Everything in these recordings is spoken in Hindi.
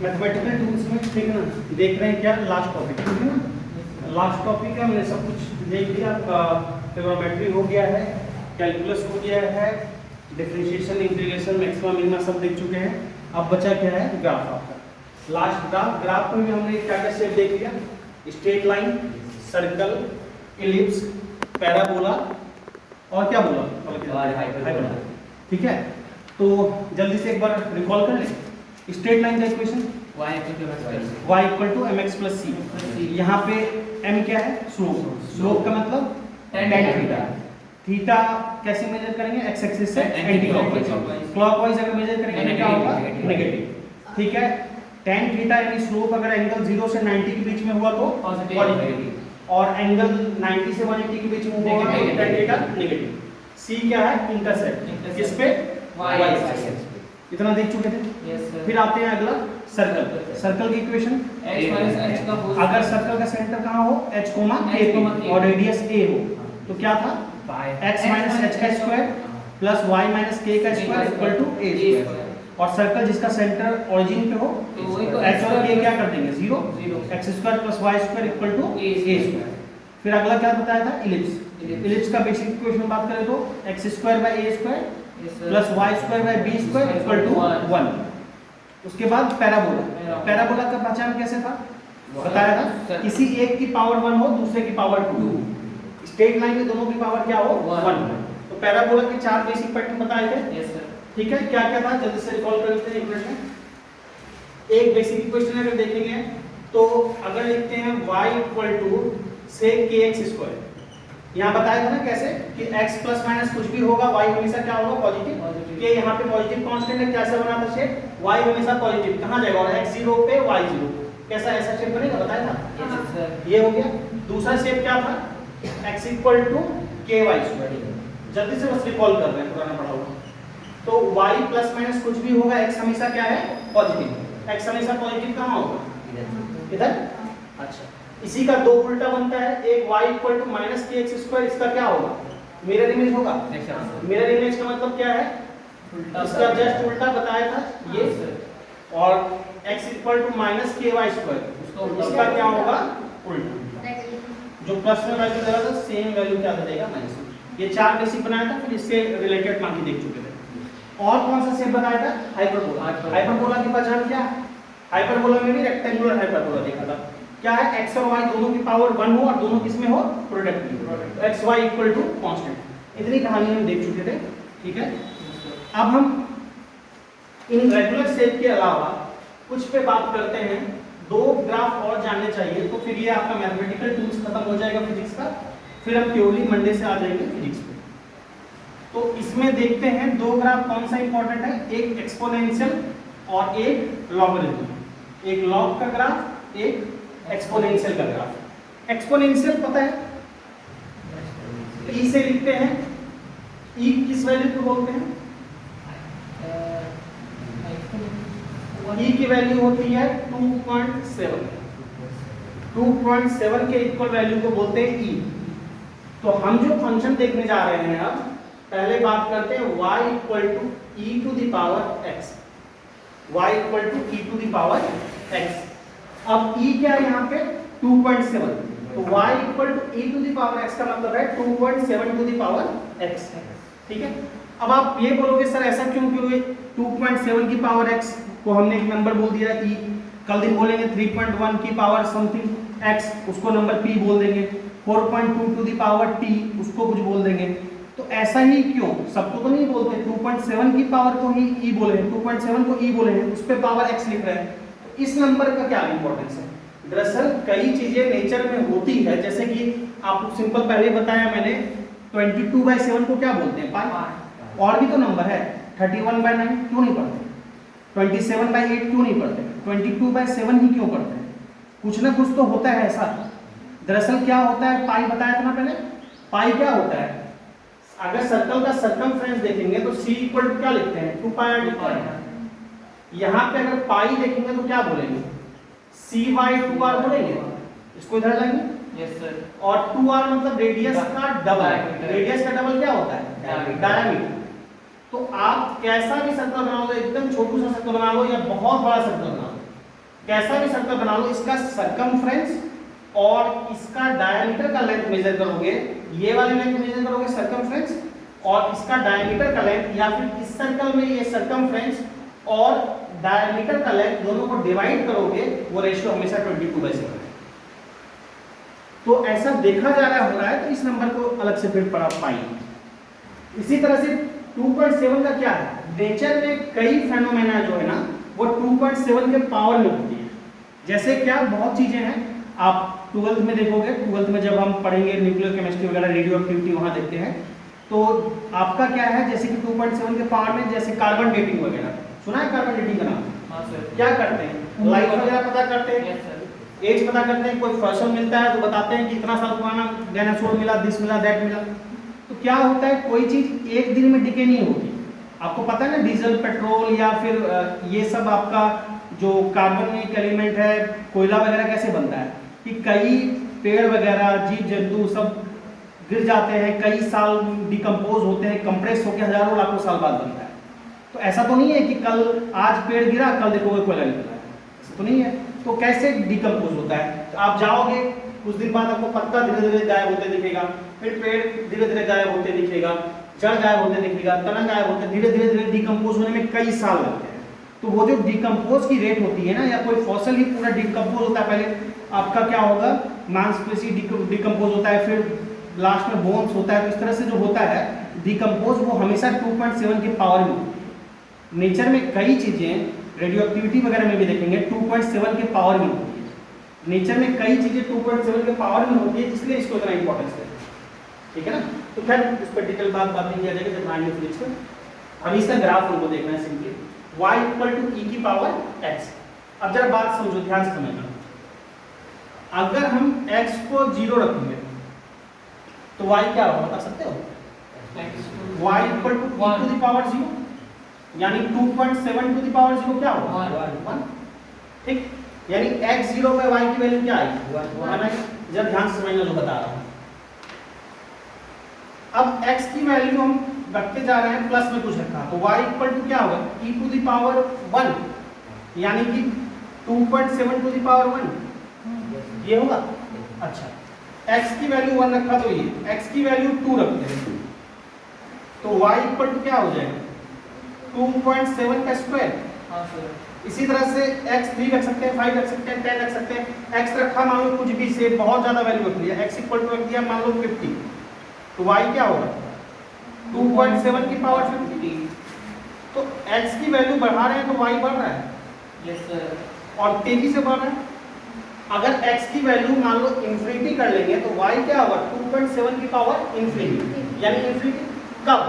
मैथमेटिकल टूल्स में ठीक है ना, देख रहे हैं क्या लास्ट टॉपिक ठीक है ना। लास्ट टॉपिक का मैंने सब कुछ देख लिया, आपका ट्रिग्नोमेट्री हो गया है, कैलकुलस हो गया है, डिफरेंशिएशन, इंटीग्रेशन, मैक्सिमम मिनिमा सब देख चुके हैं। अब बचा क्या है, ग्राफ आपका। लास्ट ग्राफ में भी हमने क्या क्या शेप देख लिया, straight line, circle, ellipse, parabola और क्या बोला, हाइपरबोला। ठीक है, तो जल्दी से एक बार रिकॉल कर लें। स्ट्रेट लाइन का equation y equal to mx plus C. यहाँ पे m क्या है, स्लोप। स्लोप का मतलब tan थीटा। थीटा कैसे मेजर करेंगे, x एक्सिस से एंटी क्लॉकवाइज अगर मेजर करेंगे तो क्या होगा, नेगेटिव। ठीक है, tan थीटा यानी स्लोप अगर एंगल 0 से 90 के बीच में हुआ तो पॉजिटिव, और एंगल 90 से 180 के बीच में हुआ तो tan थीटा नेगेटिव। c क्या है, इंटरसेप्ट, किस पे, y एक्सिस। इतना देख चुके थे। फिर आते हैं अगला सर्कल। सर्कल की इक्वेशन अगर सर्कल का सेंटर कहाँ हो, h, k और रेडियस a हो तो क्या था, x माइनस h का square plus y minus k का square equal to a square. और सर्कल जिसका सेंटर ओरिजिन पे हो तो h और k क्या कर देंगे, 0, x square plus y square equal to a square. फिर अगला क्या बताया था, इलिप्स। इलिप्स का बेसिक इक्वेशन बात करें तो x square by a square plus Y square by B square equal to 1। उसके बाद पैराबोला। पैराबोला का पहचान कैसे था, बताया था, किसी एक की पावर 1 हो दूसरे की पावर 2। स्ट्रेट लाइन में दोनों की पावर क्या हो, 1। तो पैराबोला के 4 बेसिक पैटर्न बताए थे। ठीक है, क्या क्या था, जल्दी से रिकॉल कर लेते हैं इक्वेशन। एक बेसिक इक्वेशन अगर देखेंगे तो अगर लिखते हैं y इक्वल टू से kx स्क्वायर। यहाँ बताया था ना कैसे कि x प्लस माइनस कुछ भी होगा, y हमेशा क्या होगा, पॉजिटिव। के यहाँ पे पॉजिटिव कांस्टेंट है, कैसे बना था शेप, y हमेशा पॉजिटिव कहाँ जाएगा, और x 0 पे y 0, कैसा ऐसा शेप बनेगा, बताया था। ये हो गया। दूसरा शेप क्या था, x equal to ky square. जल्दी से बस रिकॉल कर रहे हैं, पुराना पढ़ा हुआ। तो y प्लस माइनस कुछ भी होगा, x हमेशा क्या है, पॉजिटिव। x हमेशा पॉजिटिव कहाँ होगा, इधर। अच्छा, इसी का दो उल्टा बनता है, एक y इक्वल टू माइनस के एक्स स्क्वायर, इसका क्या होगा, मिरर इमेज होगा। मिरर इमेज का मतलब क्या है, इसका जस्ट उल्टा बताया था ये। और x इक्वल टू माइनस के वाई स्क्वायर, इसका क्या होगा, उल्टा। जो प्लस में वैल्यू दे रहा था सेम वैल्यू क्या दे देगा, माइनस। ये 4 बेसिक बनाया था, फिर इससे रिलेटेड बाकी देख चुके थे। और कौन सा शेप बताया था, हाइपरबोला। हाइपरबोला की पहचान क्या है, हाइपरबोला में भी रेक्टेंगुलर हाइपरबोला देखा था। क्या है, x और y दोनों की पावर 1 हो और दोनों किसमें हो, प्रोडक्ट में, x y equal to constant. इतनी कहानी हम देख चुके थे। ठीक है, अब हम इन रेगुलर शेप के अलावा कुछ पे बात करते हैं। 2 ग्राफ और जानने चाहिए, तो फिर ये आपका मैथमेटिकल टूल्स खत्म हो जाएगा फिजिक्स का। फिर हम प्योरली मंडे से आ जाएंगे फिजिक्स पे। तो इसमें देखते हैं 2 ग्राफ कौन सा इंपॉर्टेंट है, एक एक्सपोनेंशियल और एक लॉगरिथम। एक लॉग का ग्राफ, एक एक्सपोनेंशियल का ग्राफ। एक्सपोनेंशियल पता है, ई से लिखते हैं। ई किस वैल्यू को बोलते हैं, ई की वैल्यू होती है 2.7। 2.7 के इक्वल वैल्यू को बोलते हैं ई। तो हम जो फंक्शन देखने जा रहे हैं, अब पहले बात करते हैं y equal to E to the power x। y equal to E to the power x। अब e क्या है यहाँ पे, 2.7। तो y equal to e to the power x का मतलब है 2.7 टू द पावर x। ठीक है, अब आप ये बोलोगे सर ऐसा क्यों हुए, 2.7 की पावर x को हमने एक नंबर बोल दिया e। कल दिन बोलेंगे 3.1 की पावर समथिंग x, उसको नंबर p बोल देंगे। 4.2 टू द पावर t, उसको कुछ बोल देंगे। तो ऐसा ही क्यों, सबको तो नहीं बोलते, 2.7 की पावर को ही e बोले हैं, 2.7 को e बोले हैं, उस पे पावर x लिख रहे हैं। इस नंबर का क्या इंपॉर्टेंस है, दरअसल कई चीजें नेचर में होती है। जैसे कि आपको सिंपल पहले बताया मैंने, 22/7 को क्या बोलते हैं, पाई। और भी तो नंबर है, 31/9 क्यों नहीं पढ़ते, 27/8 क्यों नहीं पढ़ते, 22/7 ही क्यों पढ़ते हैं, कुछ ना कुछ तो होता है ऐसा। दरअसल क्या होता है, पाई बताया था ना पहले। पाई क्या होता है, अगर सर्कल का सर्कमफ्रेंस देखेंगे तो c इक्वल टू क्या लिखते हैं, 2πr। यहाँ पे अगर पाई देखेंगे तो क्या बोलेंगे, c/2r बोलेंगे। इसको इधर लाएंगे, यस सर। और 2r मतलब रेडियस का डबल। रेडियस का डबल क्या होता है, डायमीटर। तो आप कैसा भी सर्कल बना लो, एकदम छोटू सा सर्कल बना लो या बहुत बड़ा सर्कल बना लो, कैसा भी सर्कल बना लो, इसका सरकमफ्रेंस और इसका डायमीटर का लेंथ मेजर करोगे, ये वाली लेंथ मेजर करोगे सरकमफ्रेंस और इसका डायमीटर का लेंथ, या फिर इस सर्कल में ये सरकमफ्रेंस और डायमीटर का लेंथ दोनों को डिवाइड करोगे, वो रेशियो हमेशा 22/7 है। तो ऐसा देखा जा रहा हो रहा है, तो इस नंबर को अलग से फिर पढ़ा पाएंगे। इसी तरह से 2.7 का क्या है, नेचर में कई फेनोमेना जो है ना वो 2.7 के पावर में होती है। जैसे क्या बहुत चीजें हैं, आप 12th में देखोगे, 12th में जब हम पढ़ेंगे न्यूक्लियर केमिस्ट्री वगैरह, रेडियो एक्टिविटी वहां देखते हैं, तो आपका क्या है, जैसे कि 2.7 के पावर में जैसे कार्बन डेटिंग वगैरह, सुना है कार्बन डेटिंग का नाम? हाँ सर। क्या करते हैं, लाइफ वगैरह पता करते हैं, एज पता करते हैं, कोई फॉसिल मिलता है तो बताते हैं कि इतना साल पुराना डायनासोर मिला, दिस मिला, दैट मिला। तो क्या होता है, कोई चीज एक दिन में डिके नहीं होगी। आपको पता है ना, डीजल, पेट्रोल या फिर ये सब आपका जो कार्बनिक एलिमेंट है, कोयला वगैरह कैसे बनता है, कि कई पेड़ वगैरह, जीव जंतु सब गिर जाते हैं, कई साल डिकम्पोज होते हैं, कंप्रेस होकर हजारों लाखों साल बाद बनता है। तो ऐसा तो नहीं है कि कल आज पेड़ गिरा कल देखोगे कोयला निकला है, ऐसा तो नहीं है। तो कैसे डिकम्पोज होता है, तो आप जाओगे कुछ दिन बाद आपको पत्ता धीरे धीरे गायब होते दिखेगा, फिर पेड़ धीरे धीरे गायब होते दिखेगा, जड़ गायब होते दिखेगा, तना गायब होते, धीरे धीरे धीरे डिकम्पोज होने में कई साल लगते हैं। तो वो जो डिकम्पोज की रेट होती है ना, या कोई फॉसिल ही पूरा डिकम्पोज होता है, पहले आपका क्या होगा, मांसपेशी डिकम्पोज होता है, फिर लास्ट में बोन्स होता है। तो इस तरह से जो होता है डिकम्पोज, वो हमेशा 2.7 की पावर में होती है। नेचर में कई चीजें, रेडियो एक्टिविटी वगैरह में भी देखेंगे, 2.7 के पावर में होती है। नेचर में कई चीजें 2.7 के पावर में होती है, इसलिए इसको इतना इंपॉर्टेंस है, ठीक है ना। तो खैर इस पर डिटेल बात नहीं किया जाएगा जब आएंगे फिजिक्स में। अब इसका ग्राफ हमको देखना है सिंपली, y = e की पावर x। अब जरा बात समझो, ध्यान से समझना, अगर हम x को 0 रखेंगे तो y क्या होगा, बता सकते हो? y = e to the power 0, यानी 2.7 to the power 0 क्या होगा, 1। ठीक, यानी x 0 पे y की वैल्यू क्या आएगी, 1 आएगी। जब ध्यान से समझना जो बता रहा हूं। अब x की वैल्यू हम रखते जा रहे हैं, प्लस में कुछ रखा, तो y = क्या होगा, e to the power 1, यानी कि 2.7 to the power 1, ये होगा। अच्छा, x की वैल्यू 1 रखा, तो ये x की वैल्यू 2 रखते हैं, तो y = क्या हो जाएगा, 2.7 का स्क्वायर। हाँ सर। इसी तरह से x 3 रख सकते हैं, 5 रख सकते हैं, 10 रख सकते हैं। x रखा मान लो कुछ भी से बहुत ज्यादा वैल्यू रख लिया, x = रख दिया मान लो 50, तो y क्या होगा, 2.7 की पावर 50। तो x की वैल्यू बढ़ा रहे हैं तो y बढ़ रहा है, यस सर, और तेजी से बढ़ रहा है। अगर x की वैल्यू मान लो इंफिनिटी कर लेंगे तो y क्या होगा, 2.7 की पावर इंफिनिटी, यानी इंफिनिटी कब,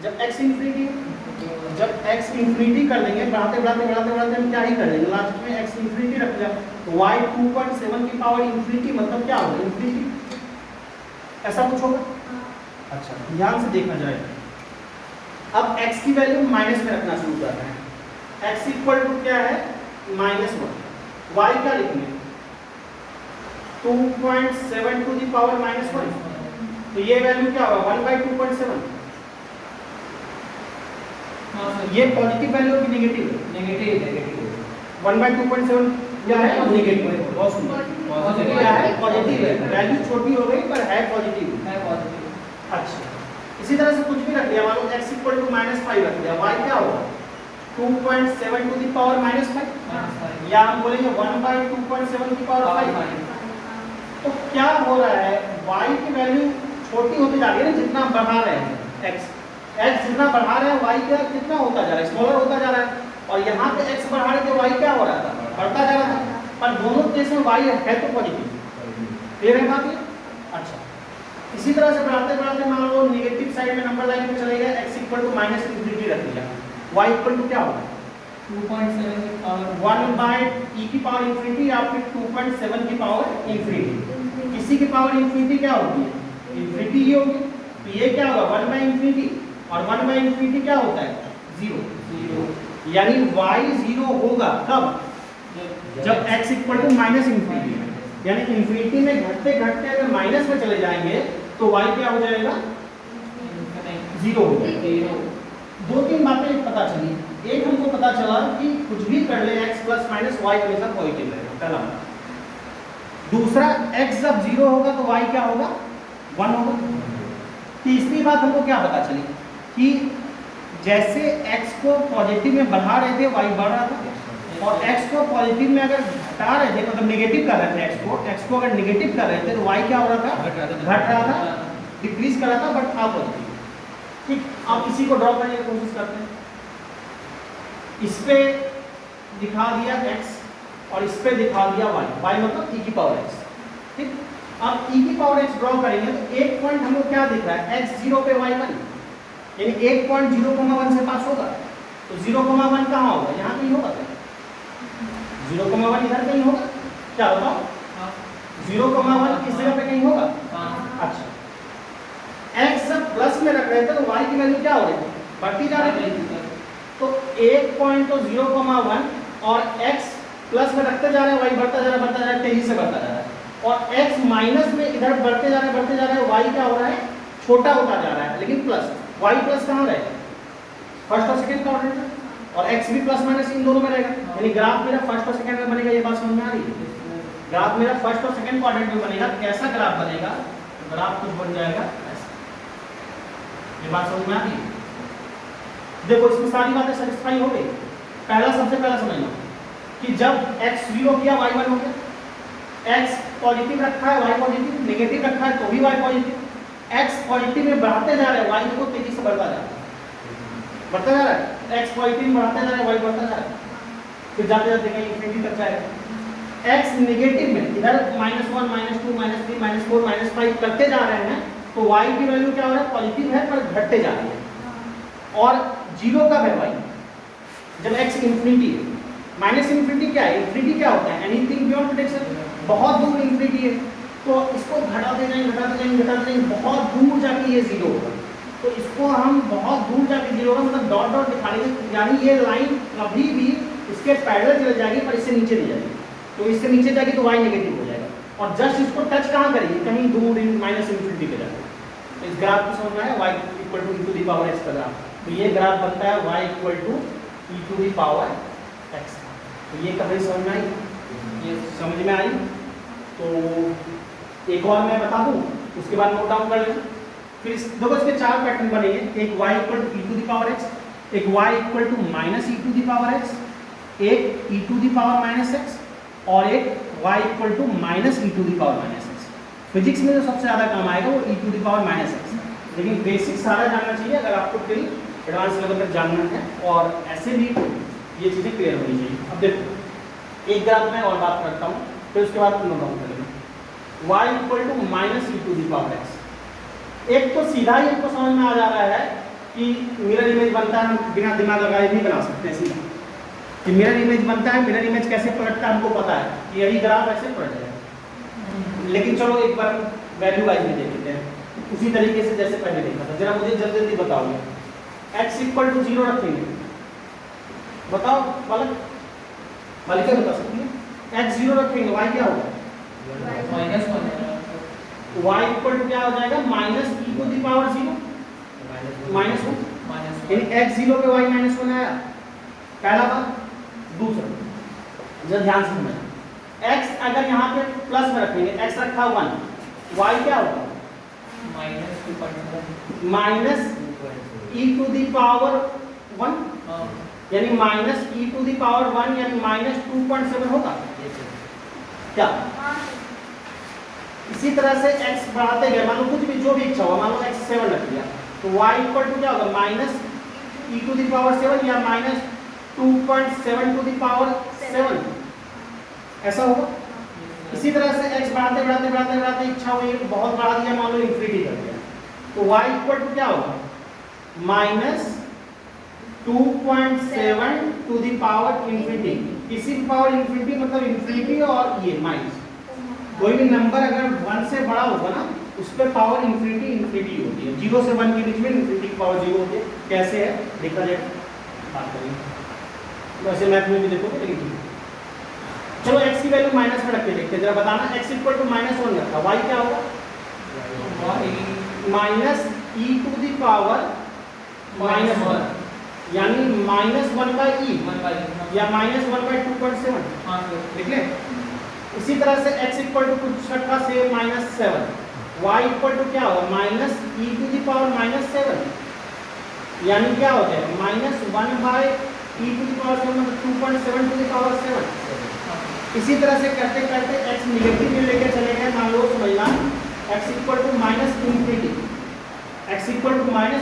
जब x इंफिनिटी, जब x इंफिनिटी कर देंगे, बढ़ाते बढ़ाते बढ़ाते बढ़ाते हम क्या ही कर देंगे, लास्ट में x इंफिनिटी रख दिया, तो y 2.7 की पावर इंफिनिटी मतलब क्या होगा, इंफिनिटी, ऐसा कुछ होगा। अच्छा, ध्यान से देखना जाएगा। अब x की वैल्यू माइनस में रखना शुरू कर रहे हैं, x = क्या है, -1, y क्या लिखेंगे, 2.7 to the power -1, तो ये वैल्यू क्या होगा, 1/2.7। हाँ सर। ये पॉजिटिव वैल्यू की नेगेटिव, नेगेटिव 1/2.7 क्या है, नेगेटिव है। बहुत सुंदर, पॉजिटिव क्या है, पॉजिटिव है, वैल्यू छोटी हो गई पर है पॉजिटिव। है पॉजिटिव। अच्छा, इसी तरह से कुछ भी रख दिया, मान लो x = -5 रख दिया, y क्या होगा, 2.7 to the power -5, या हम बोलेंगे 1/2.7 की पावर 5। तो क्या हो रहा है, y की वैल्यू छोटी होती जा रही है ना, जितना बढ़ा रहे हैं x जितना बढ़ा रहे हैं y का कितना होता जा रहा है, स्मॉलर होता जा रहा है। और यहाँ पे x बढ़ा रहे थे, y क्या हो रहा था, बढ़ता जा रहा था। पर दोनों केस में y है तो पॉजिटिव, क्लियर है बात ये। अच्छा, इसी तरह से बढ़ाते बढ़ाते मान लो नेगेटिव साइड में नंबर लाइन में चले गए, x = -∞ रख दिया, y = क्या होगा, 2.7 की पावर 1/e की पावर इंफिनिटी, या फिर 2.7 की पावर इंफिनिटी। किसी की पावर इंफिनिटी क्या होती है, इंफिनिटी ही होगी, तो ये क्या होगा, 1/∞, और 1/∞ क्या होता है, 0, यानी y 0 होगा कब, जब x = -∞, यानी इंफिनिटी में घटते घटते अगर माइनस में चले जाएंगे तो y क्या हो जाएगा, 0 हो जाएगा। 2-3 बातें पता चली। एक हमको पता चला कि कुछ भी कर ले x प्लस माइनस y हमेशा पॉजिटिव रहेगा, पहला मतलब। दूसरा x जब 0 होगा तो y क्या होगा, 1 होगा। तीसरी बात हमको क्या पता चली कि जैसे x को पॉजिटिव में बढ़ा रहे थे y बढ़ रहा था, और x को पॉजिटिव में अगर घटा रहे थे, मतलब नेगेटिव कर रहे थे x को अगर नेगेटिव कर रहे थे तो y क्या हो रहा था, घट रहा था, डिक्रीज कर रहा था, बट था पॉजिटिव। ठीक, आप इसी को ड्रॉ करने की कोशिश करते हैं। इस पे दिखा दिया x और इस पे दिखा दिया y, y मतलब e की पावर x। ठीक, अब e की पावर x ड्रॉ करेंगे तो एक पॉइंट हमको क्या दिख रहा है, x 0 पे y 1, यानी एक पॉइंट 0,1 से पास होगा, तो 0,1 कहाँ होगा, यहाँ कहीं होगा, 0,1 इधर कहीं होगा, क्या बताओ, 0,1 इस जगह पे कहीं होगा। अच्छा, x जब प्लस में रख रहे थे तो y की वैल्यू क्या हो रही थी, बढ़ती जा रही थी, तो एक पॉइंट तो 0,1 और x प्लस में रखते जा रहे हैं, y बढ़ता जा रहा है, तेजी से बढ़ता जा रहा है, और x माइनस में इधर बढ़ते जा रहे हैं, y क्या हो रहा है, छोटा होता जा रहा है, लेकिन प्लस y प्लस कहाँ रहेगा, फर्स्ट और सेकंड क्वाड्रेंट में, और x भी प्लस माइनस इन दोनों में रहेगा, यानी ग्राफ मेरा फर्स्ट और सेकंड में बनेगा। ये बात समझ में आ रही है, ग्राफ मेरा फर्स्ट और सेकंड क्वाड्रेंट में बनेगा। कैसा ग्राफ बनेगा, ग्राफ कुछ बन जाएगा ऐसा। ये बात समझ में आ रही है, देखो इसमें सारी बातें सेटिस्फाई हो गई। पहला, सबसे पहला समझना कि जब x 0 किया y 1 हो गया, x पॉजिटिव रखा है y पॉजिटिव, नेगेटिव रखा है तो भी y पॉजिटिव, x पॉजिटिव में बढ़ाते जा रहे हैं, y देखो तेजी से बढ़ता जा रहा है, x पॉजिटिव में बढ़ाते जा रहे हैं, y बढ़ता जा रहा है, फिर जाते जाते कहीं इंफिनिटी तक जाएगा। x नेगेटिव में इधर -1 -2 -3 -4 -5 करते जा रहे हैं, तो y की वैल्यू क्या हो रहा है, पॉजिटिव है पर घटते जा रही है। और 0 कब है y, जब x इंफिनिटी है। माइनस इंफिनिटी क्या है, इंफिनिटी क्या होता है, एनीथिंग बियॉन्ड प्रेडिक्शन, बहुत दूर इंफिनिटी है, तो इसको घटाते जाएंगे, बहुत दूर जाके ये 0 होगा, तो इसको हम बहुत दूर जाके 0 होगा, मतलब डॉट डॉट दिखा देंगे, यानी ये लाइन कभी भी इसके पैरेलल चले जाएगी पर इससे नीचे नहीं जाएगी, तो इससे नीचे जाएगी तो y नेगेटिव हो जाएगा, और जस्ट इसको टच कहाँ करेगी, कहीं दूर माइनस इंफिनिटी पे जाएगा। तो इस ग्राफ को समझना है, y equal to e to the power x का ग्राफ, तो ये ग्राफ बनता है y equal to e to the power x। तो ये कभी समझ में आई, ये समझ में आई। तो एक और मैं बता दूं, उसके बाद नोट डाउन कर लें। फिर देखो इसके 4 पैटर्न बनेंगे, एक y equal to e to the power x, एक y equal to minus e to the power x, एक e to the power minus x, और एक y equal to minus e to the power minus x। Physics में जो सबसे ज़्यादा काम आएगा वो e to the power minus x, लेकिन बेसिक सारा जानना चाहिए अगर आपको फिर एडवांस लेवल तक जानना है, और ऐसे भी ये चीज़ें क्लियर होनी चाहिए। अब देखो एक ग्राफ में और बात करता हूँ, फिर उसके बाद नोट डाउन करेंगे। y equal to minus e to the power x, एक तो सीधा ही हमको समझ में आ जा रहा है कि मिरर इमेज बनता है, हम बिना दिमाग लगाए भी बना सकते हैं सीधा कि मिरर इमेज बनता है। मिरर इमेज कैसे पलटता है हमको पता है कि यही ग्राफ ऐसे पलट जाएगा, लेकिन चलो एक बार वैल्यू वाइज में देख लेते हैं उसी तरीके से जैसे पहले देखा था। जरा मुझे जल्दी जल्दी बताओगे, x इक्वल टू 0 रखेंगे, बताओ बालक, बालिका बता सकती है, x 0 रखेंगे y क्या होगा, y इक्वल टू क्या हो जाएगा, minus e to the power 0 -1, यानी x 0 पे y -1 आया, पहला बात। दूसरा जरा ध्यान से समझना, x अगर यहाँ पे प्लस में रखेंगे, x रखा 1, y क्या होगा minus e to the power 1, यानी minus e to the power 1 यानी माइनस 2.7 होगा क्या। इसी तरह से x बढ़ाते गए, मान लो कुछ भी जो भी इच्छा हो, मान लो x 7 रख दिया, तो y इक्वल टू क्या होगा minus e to the power 7 या माइनस 2.7 टू दी पावर 7, ऐसा होगा। इसी तरह से x बढ़ाते बढ़ाते बढ़ाते बढ़ाते इच्छा हुई बहुत बढ़ा दिया, मान लो इंफिनिटी कर दिया, तो y इक्वल टू क्या होगा minus 2.7 to the power infinity. किसी भी पावर इंफिनिटी मतलब इंफिनिटी और ये माइनस, कोई भी नंबर अगर 1 से बड़ा होगा ना उस पर पावर इंफिनिटी इंफिनिटी होती है, 0 से 1 के बीच में इंफिनिटी की पावर 0 होती है। कैसे है देखा जाए, बात करेंगे, वैसे मैथ में भी देखोगे लेकिन ठीक है। चलो x की वैल्यू माइनस में रख के देखते हैं, जरा बताना x इक्वल टू -1 रखा, y क्या होगा minus e to the power -1, यानी -1/e 1/e या -1/2.7 हाँ सर लिख लें। इसी तरह से x इक्वल टू कुछ रखा से -7, y इक्वल टू क्या होगा -e⁻⁻7, यानी क्या हो जाएगा -1/e⁻7 मतलब 2.7 इसी तरह से करते करते x निगेटिव में लेके चले गए, मान लो समझना x equal to -∞, x equal to -∞,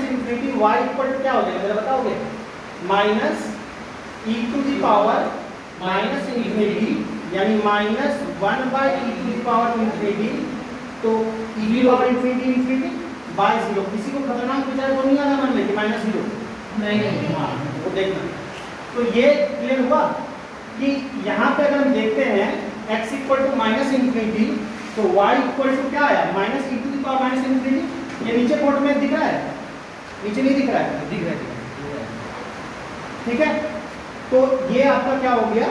y equal to क्या हो जाएगा जरा बताओगे -e⁻⁻∞, यानी -1/e⁻∞, तो e⁻∞ बाय 0। किसी को खतरनाक विचार तो नहीं आना मन में कि -0 नहीं हाँ वो देखना। तो ये क्लियर हुआ कि यहाँ पे अगर हम देखते हैं x इक्वल टू -∞, तो y इक्वल टू क्या आया -e⁻∞। ये नीचे कोड में दिख रहा है, नीचे नहीं दिख रहा है, दिख रहा है ठीक है। तो ये आपका क्या हो गया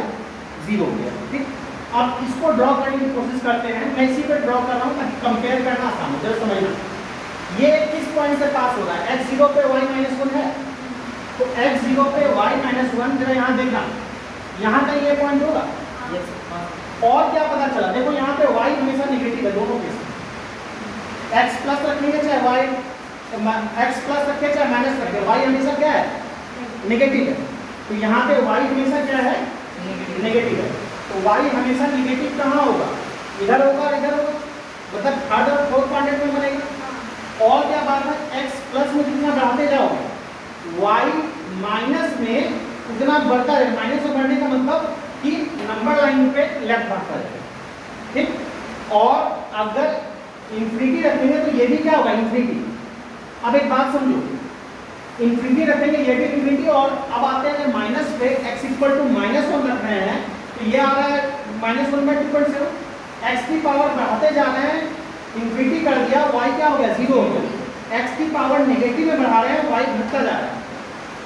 0 हो गया, ठीक। अब इसको ड्रॉ करने की कोशिश करते हैं, मैं इसी पे ड्रॉ कर रहा हूँ ताकि कंपेयर करना आसान हो, जरा समझना। ये किस पॉइंट से पास हो रहा है, x0 पे y-1 है, तो x0 पे y-1 जरा यहाँ देखना, यहाँ का ये पॉइंट होगा। और क्या पता चला, देखो यहाँ पे y हमेशा निगेटिव है दोनों केस में, x प्लस रखेंगे चाहे y, x प्लस रखे चाहे माइनस रखे, y हमेशा क्या है निगेटिव है। तो यहाँ पे y हमेशा क्या है नेगेटिव है, तो y हमेशा निगेटिव कहाँ होगा, इधर होगा और इधर होगा, मतलब थर्ड और फोर्थ क्वाड्रेंट में बनेगा। और क्या बात है, x प्लस में जितना बढ़ाते जाओगे y माइनस में उतना बढ़ता है, माइनस में बढ़ने का मतलब कि नंबर लाइन पे लेफ्ट भागता जाएगा, ठीक। और अगर इंफिनिटी रखेंगे तो ये भी क्या होगा इंफिनिटी। अब एक बात समझो, इंफिनिटी रखेंगे ये भी इंफिनिटी, और अब आते हैं माइनस पे x इक्वल टू -1 रख रहे हैं, तो ये आ रहा है -1/2.7, x की पावर बढ़ाते जा रहे हैं, इंफिनिटी कर दिया, y क्या हो गया 0 हो गया, x की पावर नेगेटिव में बढ़ा रहे हैं, y घटता जा रहा है।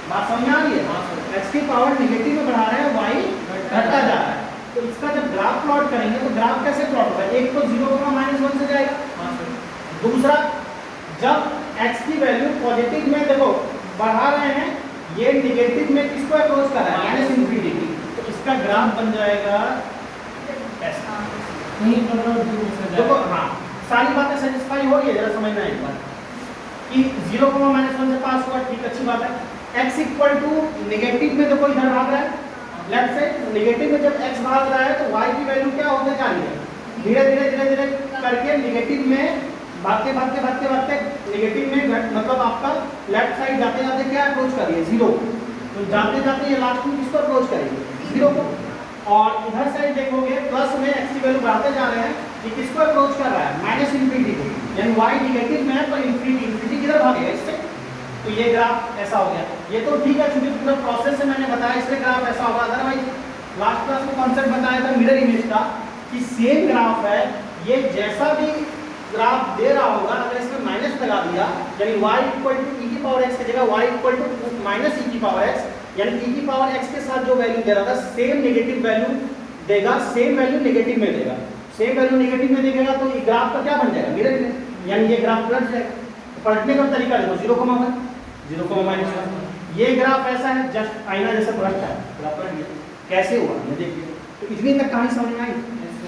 बात समझ आ रही है, x की पावर नेगेटिव में बढ़ा रहे हैं, y घटता जा रहा है। तो इसका जब ग्राफ प्लॉट करेंगे तो ग्राफ कैसे प्लॉट होगा, एक तो 0,-1 से जाएगा, दूसरा जब x की वैल्यू पॉजिटिव में देखो बढ़ा रहे हैं, ये निगेटिव में किसको अप्रोच कर रहा है -∞, तो इसका ग्राफ बन जाएगा ऐसा। देखो हाँ सारी बातें सेटिस्फाई हो रही है, जरा समझना एक बार कि 0,-1 से पास हुआ, ठीक अच्छी बात है। x इक्वल टू निगेटिव में देखो इधर भाग रहा है लेफ्ट से, निगेटिव में जब x भाग रहा है तो y की वैल्यू क्या होने जा रही है, धीरे धीरे करके निगेटिव में भागते निगेटिव में मतलब आपका लेफ्ट साइड जाते जाते क्या अप्रोच कर रही है 0, तो जाते जाते ये लास्ट में किसको अप्रोच करेगी 0 को। और इधर साइड देखोगे प्लस में x की वैल्यू बढ़ाते जा रहे हैं, ये किसको अप्रोच कर रहा है -∞ को, यानी y निगेटिव में है तो इंफिनिटी किधर भागेगा इससे, तो ये ग्राफ ऐसा हो गया। ये तो ठीक है क्योंकि पूरा प्रोसेस से मैंने बताया इसलिए ग्राफ ऐसा होगा, अदरवाइज लास्ट क्लास में कॉन्सेप्ट बताया था मिरर इमेज का कि सेम ग्राफ है, ये जैसा भी ग्राफ दे रहा होगा अगर इसमें माइनस लगा दिया, यानी y इक्वल टू e की पावर x की जगह y equal to minus e की पावर x, यानी e की पावर x के साथ जो वैल्यू दे रहा था सेम नेगेटिव वैल्यू देगा, सेम वैल्यू नेगेटिव में देगा, सेम वैल्यू नेगेटिव में देगा, तो ये ग्राफ का क्या बन जाएगा मिरर इमेज, यानी ये ग्राफ पलट जाएगा। पलटने का तरीका देखो 0,1 0,-1, ये ग्राफ ऐसा है जस्ट आईना जैसा पलटता है, ग्राफ पलट गया, कैसे हुआ ये देखिए। तो इतनी तक कहानी समझ में आई।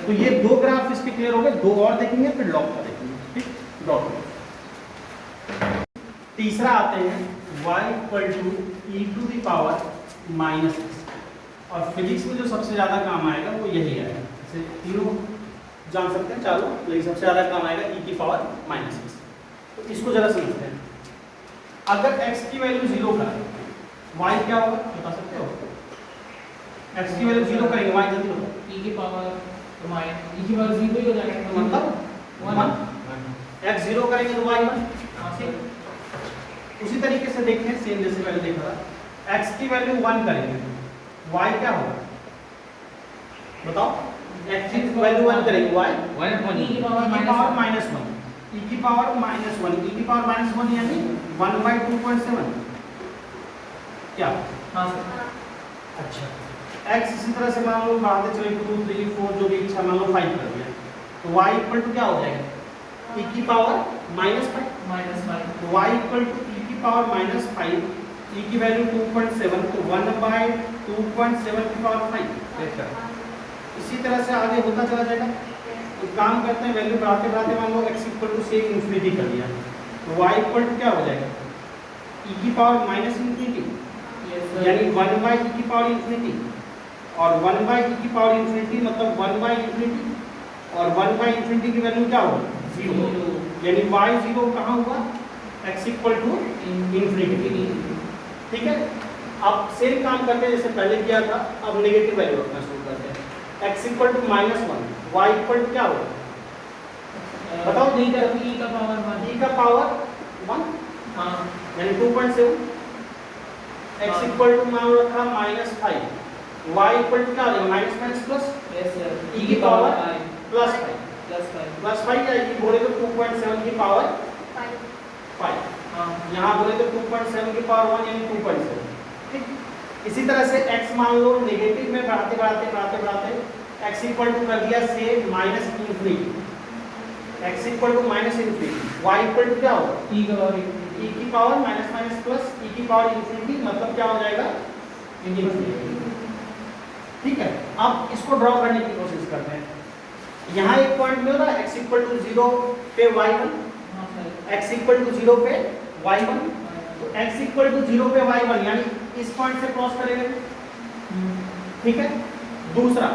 तो ये दो ग्राफ इसके क्लियर हो गए, दो और देखेंगे फिर लॉग का देखेंगे, ठीक। डॉट तीसरा आते हैं y इक्वल टू e⁻⁻⁻⁻, और फिजिक्स में जो सबसे ज्यादा काम आएगा वो यही आएगा, जैसे तीनों जान सकते हैं चारों, लेकिन सबसे ज्यादा काम आएगा e⁻⁻⁻⁻। तो इसको जरा समझते हैं, अगर x की वैल्यू 0 का y क्या होगा बता सकते हो, x की वैल्यू 0 करेंगे y जल्दी होगा e की पावर 0 ही हो जाएगा, तो मतलब 1 x 0 करेंगे तो y 1। उसी तरीके से देखते हैं सेम जैसे पहले देखा था, x की वैल्यू 1 करेंगे y क्या होगा बताओ, x की वैल्यू 1 करेंगे y e की पावर -1 e की पावर -1 यानी 1/2.7 क्या। हाँ सर। अच्छा x इसी तरह से मान लो बढ़ाते चले 2 3 4 जो भी इच्छा मान लो 5 कर दिया, तो y इक्वल टू क्या हो जाएगा e की पावर -5, -5, तो y इक्वल टू e की पावर -5, e की वैल्यू 2.7, तो 1/2.7 की पावर 5। इसी तरह से आगे होता चला जाएगा। तो काम करते हैं, वैल्यू बढ़ाते बढ़ाते मान लो x इक्वल टू से इन्फिनिटी कर दिया, तो y इक्वल टू क्या हो जाएगा, e की पावर माइनस इन्फिनिटी, यानी 1/e की पावर इन्फिनिटी, और 1/e की पावर इन्फिनिटी मतलब 1/इन्फिनिटी, और 1/इन्फिनिटी की वैल्यू क्या होगी, 0, यानी y 0 कहाँ हुआ, x इक्वल टू इन्फिनिटी। ठीक है, अब सेम काम करते हैं जैसे पहले किया था, अब नेगेटिव वैल्यू रखना शुरू करते हैं। x equal to -1, y equal to क्या होगा, बताओ, e का पावर 1, e का पावर 1, हाँ, यानी 2.7, x इक्वल टू मान रखा -5, y इक्वल टू क्या हो जाएगा, minus minus plus, yes sir, e की पावर +5, +5 जाएगी, बोले तो 2.7 की पावर 5, हाँ, यहाँ बोले तो 2.7 की पावर 1 यानी 2.7। ठीक, इसी तरह से x मान लो नेगेटिव में बढ़ाते बढ़ाते बढ़ाते बढ़ाते x इक्वल टू कर दिया से -infinity, x equal to -infinity, y equal to क्या होगा, e का पावर e की power minus minus plus e की पावर इन्फिनिटी, मतलब क्या हो जाएगा, इन्फिनिटी। ठीक है, अब इसको ड्रॉ करने की कोशिश करते हैं। यहाँ एक पॉइंट मिल रहा है x इक्वल टू 0 पे y1, हाँ सर, x इक्वल टू 0 पे y1, तो x इक्वल टू 0 पे y1 यानी इस पॉइंट से क्रॉस करेंगे। ठीक है, दूसरा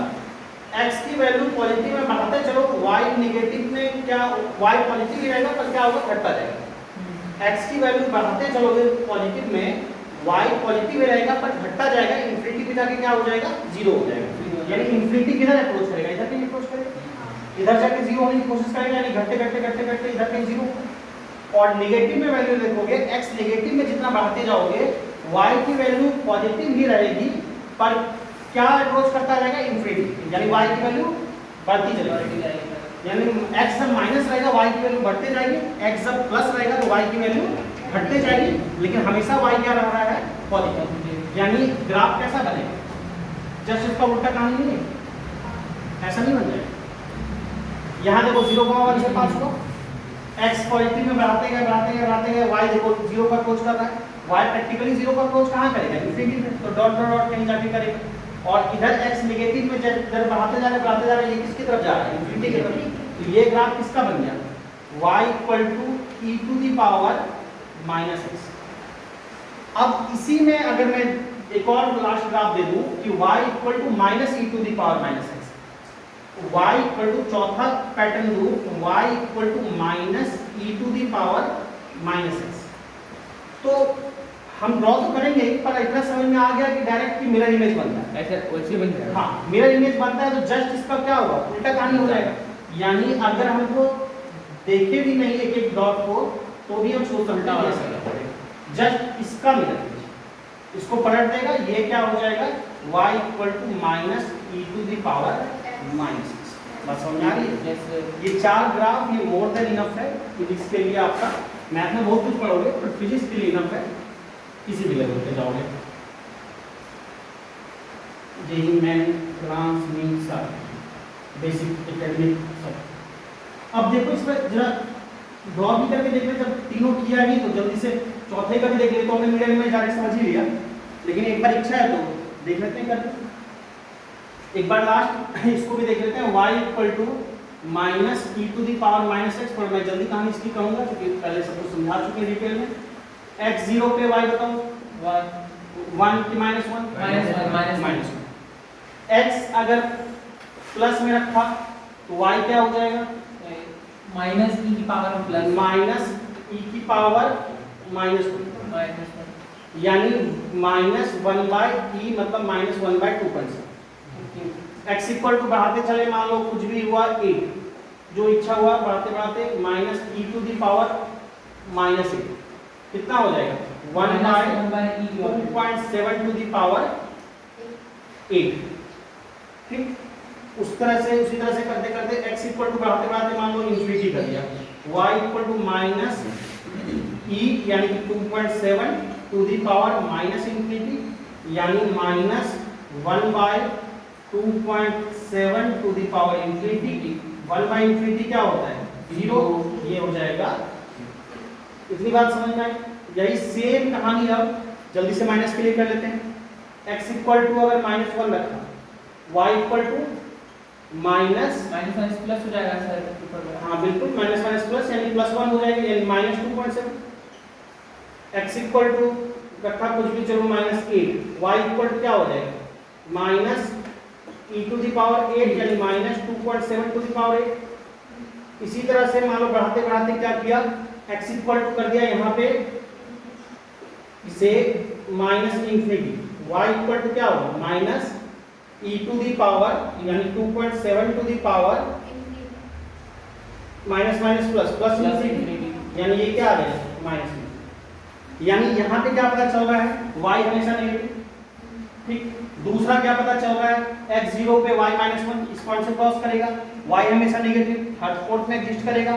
x की वैल्यू पॉजिटिव में बढ़ाते चलो, y नेगेटिव में क्या, y पॉजिटिव ही रहेगा पर क्या होगा, घटता जाएगा। x की वैल्यू बढ़ाते चलोगे पॉजिटिव में, y पॉजिटिव ही रहेगा पर घटता जाएगा, इन्फिनिटी पे जाके क्या हो जाएगा, 0 हो जाएगा, यानी इन्फिनिटी किधर अप्रोच करेगा, इधर कहीं अप्रोच करेगा, इधर जाके 0 होने की कोशिश करेगा, यानी घटते घटते घटते घटते इधर कहीं 0। और नेगेटिव में वैल्यू देखोगे, x नेगेटिव में जितना बढ़ाते जाओगे y की वैल्यू पॉजिटिव ही रहेगी पर क्या अप्रोच करता रहेगा, इन्फिनिटी, यानी y की वैल्यू बढ़ती चलेगी, यानी x जब माइनस रहेगा y की वैल्यू बढ़ते जाएगी, x जब प्लस रहेगा तो y की वैल्यू घटते जाएगी, लेकिन हमेशा y क्या रह रहा है, पॉजिटिव, यानी ग्राफ कैसा बनेगा, जस्ट इसका उल्टा कहानी नहीं है, ऐसा नहीं बन जाएगा। यहाँ देखो 0,1 से पास हुआ, x पॉजिटिव में बढ़ाते गए बढ़ाते गए बढ़ाते गए, y देखो 0 पर अप्रोच कर रहा है, y प्रैक्टिकली 0 पर अप्रोच कहाँ करेगा, इन्फिनिटी में, तो डॉट डॉट डॉट कहीं जाके करेगा, और इधर x नेगेटिव में जब बढ़ाते जा रहे ये किसकी तरफ जा रहा है, इन्फिनिटी की तरफ, तो ये ग्राफ किसका बन गया, y equal to e to the power -x। अब इसी में अगर मैं एक और लास्ट ग्राफ दे दूं कि y equal to -e to the power -x, y equal to चौथा पैटर्न दूं, y equal to -e to the power -x, तो हम ड्रॉ तो करेंगे पर इतना समझ में आ गया कि डायरेक्ट की मिरर इमेज बनता है, ऐसे वैसे बन जाएगा, हाँ मिरर इमेज बनता है, तो जस्ट इसका क्या होगा, उल्टा कहानी हो जाएगा, यानी अगर हमको देखे भी नहीं एक एक डॉट को तो भी हम सोच सकते हैं जस्ट इसका मिरर इमेज, इसको पलट देगा, ये क्या हो जाएगा, y equal to -e to the power -x। बस समझ आ रही है, ये 4 ग्राफ ये मोर देन इनफ है फिजिक्स के लिए, आपका मैथ में बहुत कुछ पढ़ोगे पर फिजिक्स के लिए इनफ है, किसी भी लेवल पे जाओगे, जेई मैन फ्रांस मीन सर बेसिक एकेडमिक सब। अब देखो इस पर जरा ड्रॉ भी करके देख ले, जब तीनों किया नहीं तो जल्दी से चौथे का भी देख ले, तो हमने मिरर इमेज डायरेक्ट समझ ही लिया, लेकिन एक बार इच्छा है तो देख लेते हैं करके। एक बार लास्ट इसको भी देख लेते हैं, y equal to -e to the power -x, पर मैं जल्दी कहानी इसकी कहूँगा क्योंकि पहले सब कुछ समझा चुके हैं डिटेल में। x 0 पे y बताओ, 1 की -1 x अगर प्लस में रखा तो y क्या हो जाएगा, -e की पावर प्लस -e की पावर -1, यानी -1/e मतलब -1/2.7। x इक्वल टू बढ़ाते चले, मान लो कुछ भी हुआ 8, जो इच्छा हुआ बढ़ाते बढ़ाते -e टू दी पावर -8 कितना हो जाएगा, 1/2.7 टू दी पावर 8। ठीक, उस तरह से उसी तरह से करते करते x इक्वल टू बढ़ाते बढ़ाते मान लो इन्फिनिटी कर दिया, y इक्वल टू -e यानी कि 2.7 टू दी पावर -इन्फिनिटी, यानी -1/2.7 टू दी पावर इन्फिनिटी, 1/इन्फिनिटी क्या होता है, 0, ये हो जाएगा। इतनी बात समझ में आई। यही सेम कहानी अब जल्दी से माइनस के लिए कर लेते हैं। x इक्वल टू अगर -1 रखा, y equal to minus minus plus हो जाएगा सर ऊपर में। हाँ बिल्कुल, माइनस माइनस प्लस यानी +1 हो जाएगा, यानी -2.7। x इक्वल टू रखा कुछ भी, चलो -8, y इक्वल टू क्या हो जाएगा -e⁸ यानी -2.7 टू द पावर 8। इसी तरह से मान लो बढ़ाते बढ़ाते क्या किया, x इक्वल टू कर दिया यहाँ पे इसे -∞, y इक्वल टू क्या होगा -e⁻, यानी 2.7 to the power minus minus plus plus infinity, यानी ये क्या आ गया माइनस। यानी यहाँ पे क्या पता चल रहा है, y हमेशा नेगेटिव। ठीक, दूसरा क्या पता चल रहा है, x 0 पे y -1 इस पॉइंट से क्रॉस करेगा, y हमेशा नेगेटिव थर्ड फोर्थ में एग्जिस्ट करेगा।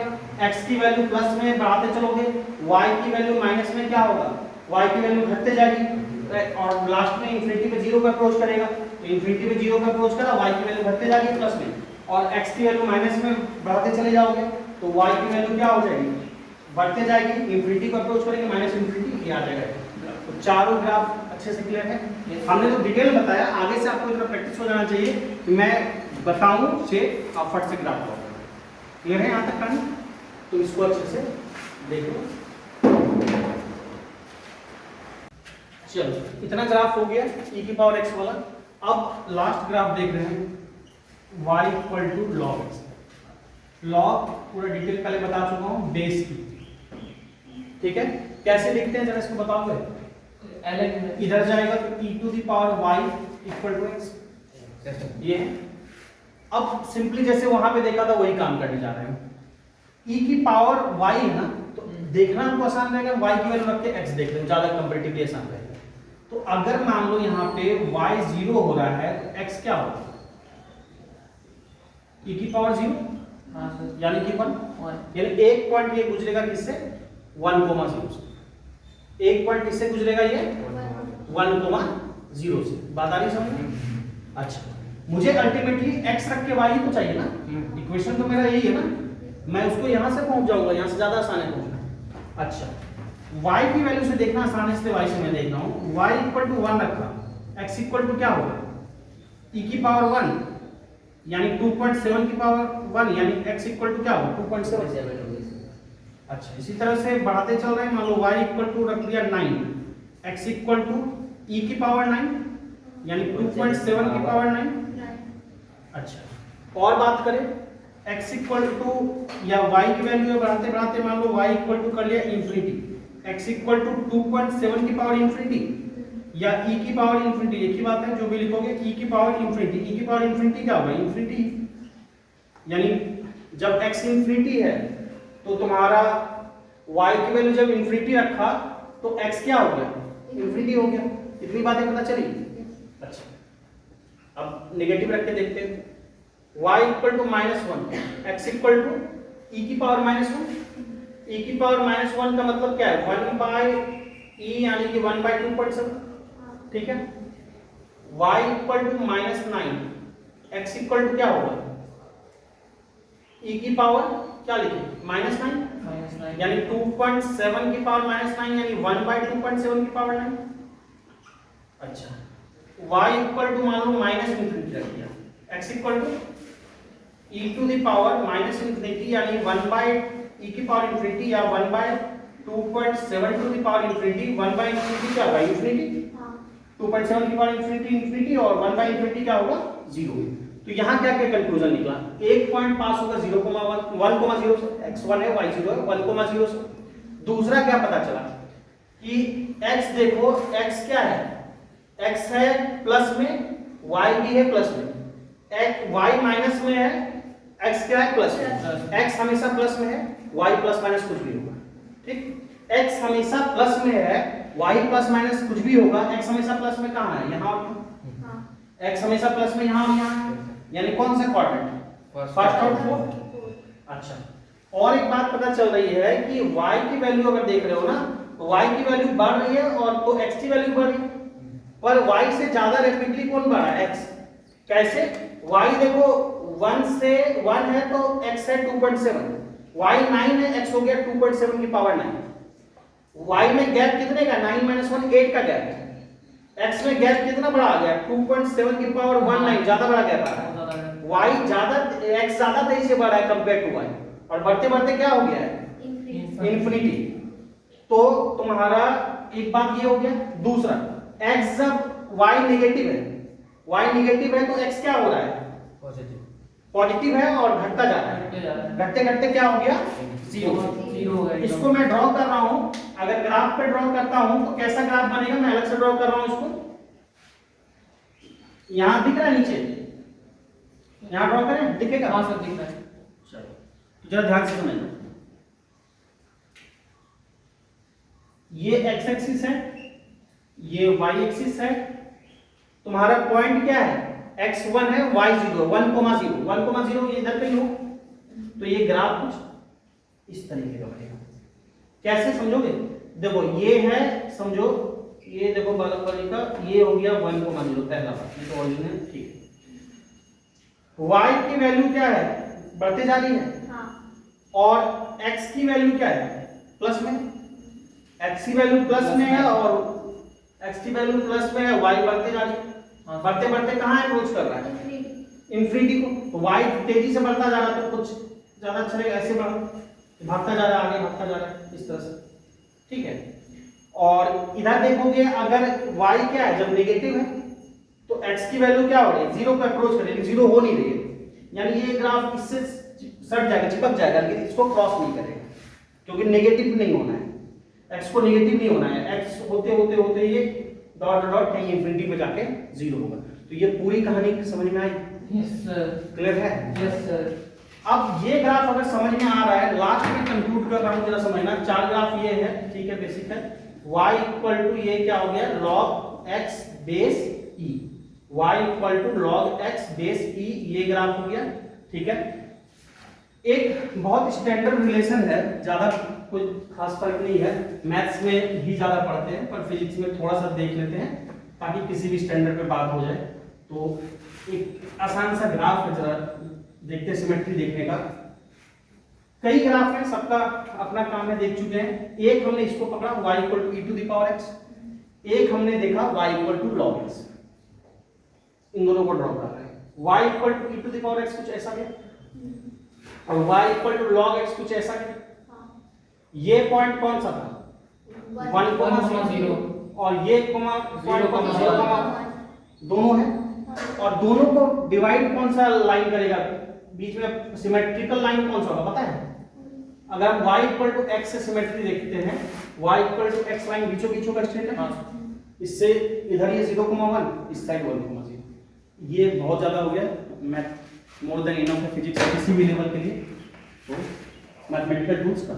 x की वैल्यू प्लस में बढ़ाते चलोगे, y की वैल्यू माइनस में क्या होगा, y की वैल्यू घटते जाएगी और लास्ट में इंफिनिटी पे 0 पर अप्रोच करेगा। तो इंफिनिटी पे 0 पर अप्रोच करा, y की वैल्यू घटते जाएगी प्लस में, और x की वैल्यू माइनस में बढ़ाते चले जाओगे तो y की वैल्यू क्या हो जाएगी, बढ़ते जाएगी, इंफिनिटी को अप्रोच करेंगे माइनस इंफिनिटी, ये आ जाएगा। तो चारों ग्राफ अच्छे से क्लियर है। हमने जो डिटेल बताया, आगे से आपको इतना प्रैक्टिस हो जाना चाहिए कि मैं बताऊं से आप फट से ग्राफ लगाओ। क्लियर है यहाँ तक कहानी? तो इसको अच्छे से देखो। चलो इतना ग्राफ हो गया e⁻x वाला। अब लास्ट ग्राफ देख रहे हैं y equal to log x। Log पूरा डिटेल पहले बता चुका हूँ, बेस की। ठीक है, कैसे लिखते हैं जरा इसको बताओगे? इधर जाएगा तो e⁻y इक्वल टू x, ये। अब सिंपली जैसे वहां पे देखा था वही काम करने जा रहे हैं। e⁻y है ना, तो देखना हमको आसान रहेगा, y की वैल्यू रख के x देख लें, ज्यादा कंपैरेटिवली आसान रहेगा। तो अगर मान लो यहाँ पे y 0 हो रहा है तो x क्या होगा, e⁻0 यानी कि 1, यानी एक पॉइंट ये गुजरेगा किससे, 1,0 से। एक पॉइंट किससे गुजरेगा ये, 1,0 से। बात आ रही समझ में? अच्छा, मुझे अल्टीमेटली x रख के y ही तो चाहिए ना, इक्वेशन तो मेरा यही है ना, मैं उसको यहां से पहुंच जाऊंगा, यहां से ज्यादा आसान है पहुंचना। अच्छा, y की वैल्यू से देखना आसान है, इसलिए y से मैं देख रहा हूं। y इक्वल टू 1 रखा, x इक्वल टू क्या होगा, e⁻1 यानी 2.7 की पावर 1, यानी x इक्वल टू क्या होगा 2.7। अच्छा, इसी तरह से बढ़ाते चल रहे हैं, मान लो y इक्वल टू रख दिया 9, x इक्वल टू e⁻9 यानी 2.7 की पावर 9। अच्छा, और बात करें x इक्वल टू या y की वैल्यू बढ़ाते बढ़ाते मान लो y इक्वल टू कर लिया इंफिनिटी, x इक्वल टू 2.7 की पावर इंफिनिटी या e की पावर इंफिनिटी, एक ही बात है जो भी लिखोगे, e की पावर इंफिनिटी। e की पावर इंफिनिटी क्या होगा, इंफिनिटी, यानी जब x इंफिनिटी है तो तुम्हारा y की वैल्यू जब इंफिनिटी रखा तो x क्या हो गया, इंफिनिटी हो गया। इतनी बातें पता चली? अच्छा, अब नेगेटिव रख के देखते हैं। y equal to -1, x equal to e की पावर -1। e की पावर -1 का मतलब क्या है, 1/e यानी कि 1/2.7। ठीक है, y equal to -9, x equal to क्या होगा, e की पावर क्या लिखे -9, यानी 2.7 की पावर -9 यानी 1/2.7 की पावर 9। अच्छा, y इक्वल टू मान लो -∞ रख दिया, x इक्वल टू e⁻∞ यानी 1/e की पावर इंफिनिटी या 1/2.7 टू द पावर इंफिनिटी। 1/∞ क्या होगा, इंफिनिटी, 2.7 की पावर इंफिनिटी और 1/∞ क्या होगा 0। तो यहाँ क्या क्या कंक्लूजन निकला, एक पॉइंट पास होगा 0,1 से, x1 है y0 है, 1,0 से। दूसरा क्या पता चला कि x देखो, x क्या है, x है प्लस में, y भी है प्लस में, y माइनस में है, x क्या है प्लस में। x हमेशा प्लस में है, y प्लस माइनस कुछ भी होगा। ठीक, x हमेशा प्लस में है, y प्लस माइनस कुछ भी होगा। x हमेशा प्लस में कहाँ है, यहाँ और x हमेशा प्लस में यहाँ और यहाँ, यानी कौन सा क्वाड्रेंट, फर्स्ट और फोर्थ। अच्छा, और एक बात पता चल रही है कि y की वैल्यू अगर देख रहे हो ना, तो y की वैल्यू बढ़ रही है और तो x की वैल्यू बढ़ रही है, पर y से ज्यादा रैपिडली कौन बढ़ा है, x। कैसे, y देखो 1 से 1 है तो x है 2.7, y 9 है, x हो गया 2.7 की पावर 9। y में गैप कितने का 9 - 1 8 का गैप है। x में गैप कितना बड़ा आ गया 2.7 की पावर 19 ज्यादा बड़ा गैप आ रहा है। y ज्यादा x ज्यादा तेजी से बढ़ रहा है कंपेयर टू y और बढ़ते बढ़ते क्या हो गया है इंफिनिटी। तो तुम्हारा एक बात ये हो गया। दूसरा x जब y नेगेटिव है तो x क्या हो रहा है पॉजिटिव है और घटता जा रहा है। घटते घटते क्या हो गया 0। इसको मैं ड्रॉ कर रहा हूं, अगर ग्राफ पे ड्रॉ करता हूं तो कैसा ग्राफ बनेगा, मैं अलग से ड्रॉ कर रहा हूं इसको। यहां दिख रहा है नीचे, यहां ड्रॉ करें दिखेगा। हाँ सर दिख रहा है। चलो जरा ध्यान से समझना। ये x एक्सिस है, ये y एक्सिस है। तुम्हारा पॉइंट क्या है x1 है y0 1,0 ये इधर पे ही हो तो ये ग्राफ कुछ इस तरीके का बनेगा। कैसे समझोगे, देखो ये है, समझो ये देखो बगल वाले का ये हो गया 1,0 पहला बात, ये तो ओरिजिनल ठीक है। y की वैल्यू क्या है बढ़ते जा रही है और x की वैल्यू क्या है प्लस में, x की वैल्यू प्लस में है और x की वैल्यू प्लस में है, y बढ़ते जा रही है। बढ़ते बढ़ते कहां अप्रोच कर रहा है इंफिनिटी को। तो y तेजी से बढ़ता जा रहा है तो कुछ ज्यादा अच्छा रहेगा, ऐसे भागता जा रहा है, आगे भागता जा रहा है इस तरह से, ठीक है। और इधर देखोगे अगर y क्या है जब नेगेटिव है तो x की वैल्यू क्या हो रही है 0 पे अप्रोच कर रही है, 0 हो नहीं रही है, यानी ये ग्राफ इससे सट जाएगा, चिपक जाएगा, लेकिन इसको क्रॉस नहीं करेगा क्योंकि नेगेटिव नहीं होना है, x को नेगेटिव नहीं होना है। x होते होते होते ये डॉट डॉट कहीं इंफिनिटी पे जाके 0 होगा। तो ये पूरी कहानी समझ में आई? Yes sir. क्लियर है? Yes sir. अब ये ग्राफ अगर समझ में आ रहा है, लास्ट में कंक्लूड कर रहा हूं, जरा समझना। चार ग्राफ ये है, ठीक है, बेसिक है। y इक्वल टू ये क्या हो गया log x base e, y equal to log x base e, ये ग्राफ हो गया, ठीक है। एक बहुत स्टैंडर्ड रिलेशन है, ज्यादा कोई खास फर्क नहीं है, मैथ्स में भी ज्यादा पढ़ते हैं पर फिजिक्स में थोड़ा सा देख लेते हैं ताकि किसी भी स्टैंडर्ड पे बात हो जाए। तो एक आसान सा ग्राफ है, जरा देखते सिमेट्री देखने का। कई ग्राफ हैं, सबका अपना काम है, देख चुके हैं। एक हमने इसको पकड़ा y equal to e to the power x, एक हमने देखा y equal to log x। इन दोनों को ड्रॉ कर रहे हैं। y equal to e to the power x कुछ ऐसा गया और y equal to log x कुछ ऐसा गया। ये पॉइंट कौन सा था 1,0 और ये पॉइंट दोनों है, और दोनों को डिवाइड कौन सा लाइन करेगा, बीच में सिमेट्रिकल लाइन कौन सा होगा पता है? अगर हम y इक्वल टू x से सिमेट्री देखते हैं, y equal to x line बीचों बीचों का स्ट्रेट है, इससे इधर ये 0,1 इस साइड 1,0। ये बहुत ज्यादा हो गया, मैथ मोर देन इनफ है फिजिक्स किसी भी लेवल के लिए। तो मैथमेटिकल टूल्स का